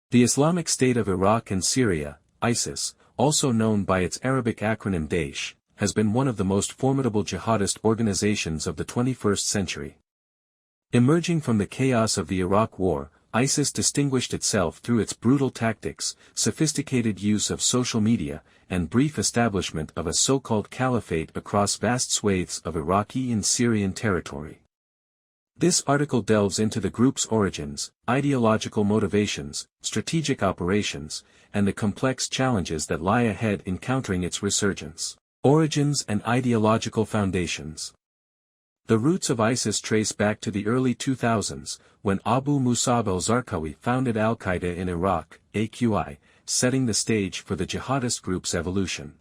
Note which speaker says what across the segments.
Speaker 1: The Islamic State of Iraq and Syria, ISIS, also known by its Arabic acronym Daesh, has been one of the most formidable jihadist organizations of the 21st century. Emerging from the chaos of the Iraq War, ISIS distinguished itself through its brutal tactics, sophisticated use of social media, and brief establishment of a so-called caliphate across vast swathes of Iraqi and Syrian territory. This article delves into the group's origins, ideological motivations, strategic operations, and the complex challenges that lie ahead in countering its resurgence. Origins and ideological foundations. The roots of ISIS trace back to the early 2000s, when Abu Musab al-Zarqawi founded al-Qaeda in Iraq, AQI, setting the stage for the jihadist group's evolution.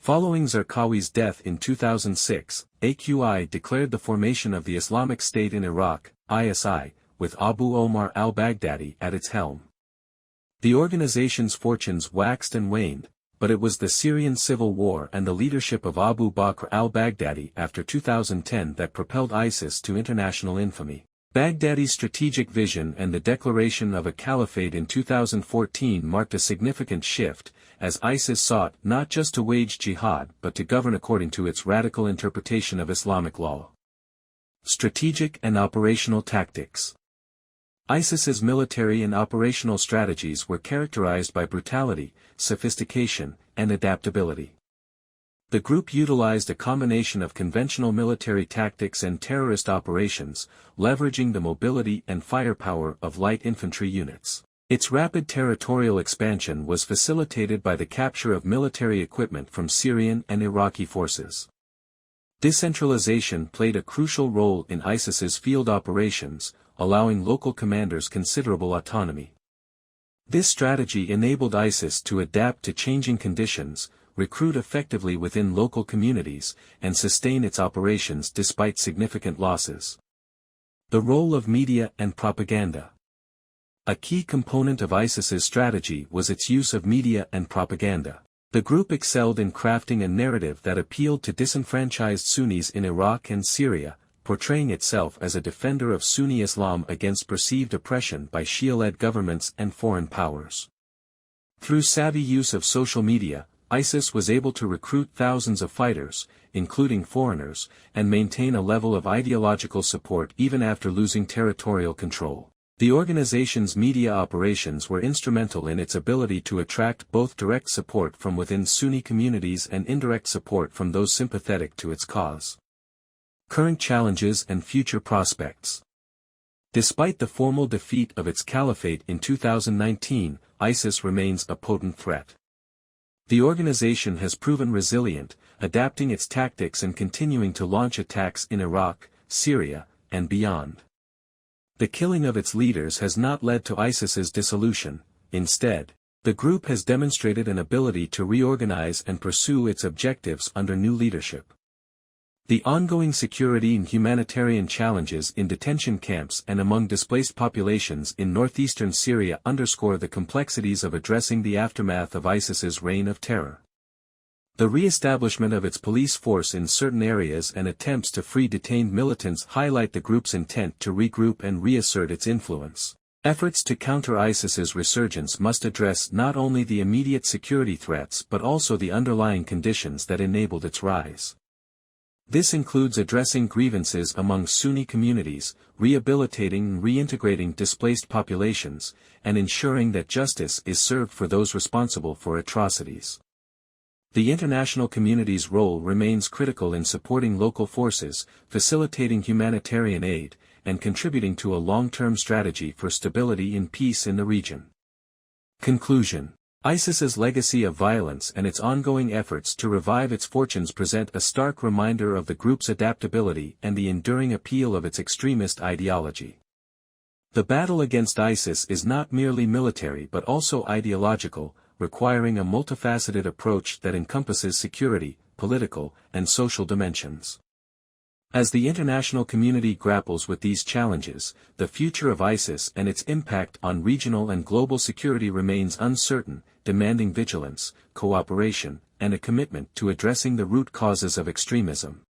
Speaker 1: Following Zarqawi's death in 2006, AQI declared the formation of the Islamic State in Iraq, ISI, with Abu Omar al-Baghdadi at its helm. The organization's fortunes waxed and waned, but it was the Syrian civil war and the leadership of Abu Bakr al-Baghdadi after 2010 that propelled ISIS to international infamy. Baghdadi's strategic vision and the declaration of a caliphate in 2014 marked a significant shift, as ISIS sought not just to wage jihad but to govern according to its radical interpretation of Islamic law. Strategic and operational tactics. ISIS's military and operational strategies were characterized by brutality, sophistication, and adaptability. The group utilized a combination of conventional military tactics and terrorist operations, leveraging the mobility and firepower of light infantry units. Its rapid territorial expansion was facilitated by the capture of military equipment from Syrian and Iraqi forces. Decentralization played a crucial role in ISIS's field operations, allowing local commanders considerable autonomy. This strategy enabled ISIS to adapt to changing conditions, recruit effectively within local communities, and sustain its operations despite significant losses. The role of media and propaganda. A key component of ISIS's strategy was its use of media and propaganda. The group excelled in crafting a narrative that appealed to disenfranchised Sunnis in Iraq and Syria, portraying itself as a defender of Sunni Islam against perceived oppression by Shia-led governments and foreign powers. Through savvy use of social media, ISIS was able to recruit thousands of fighters, including foreigners, and maintain a level of ideological support even after losing territorial control. The organization's media operations were instrumental in its ability to attract both direct support from within Sunni communities and indirect support from those sympathetic to its cause. Current challenges and future prospects. Despite the formal defeat of its caliphate in 2019, ISIS remains a potent threat. The organization has proven resilient, adapting its tactics and continuing to launch attacks in Iraq, Syria, and beyond. The killing of its leaders has not led to ISIS's dissolution. Instead, the group has demonstrated an ability to reorganize and pursue its objectives under new leadership. The ongoing security and humanitarian challenges in detention camps and among displaced populations in northeastern Syria underscore the complexities of addressing the aftermath of ISIS's reign of terror. The re-establishment of its police force in certain areas and attempts to free detained militants highlight the group's intent to regroup and reassert its influence. Efforts to counter ISIS's resurgence must address not only the immediate security threats but also the underlying conditions that enabled its rise. This includes addressing grievances among Sunni communities, rehabilitating and reintegrating displaced populations, and ensuring that justice is served for those responsible for atrocities. The international community's role remains critical in supporting local forces, facilitating humanitarian aid, and contributing to a long-term strategy for stability and peace in the region. Conclusion. ISIS's legacy of violence and its ongoing efforts to revive its fortunes present a stark reminder of the group's adaptability and the enduring appeal of its extremist ideology. The battle against ISIS is not merely military but also ideological, requiring a multifaceted approach that encompasses security, political, and social dimensions. As the international community grapples with these challenges, the future of ISIS and its impact on regional and global security remains uncertain, demanding vigilance, cooperation, and a commitment to addressing the root causes of extremism.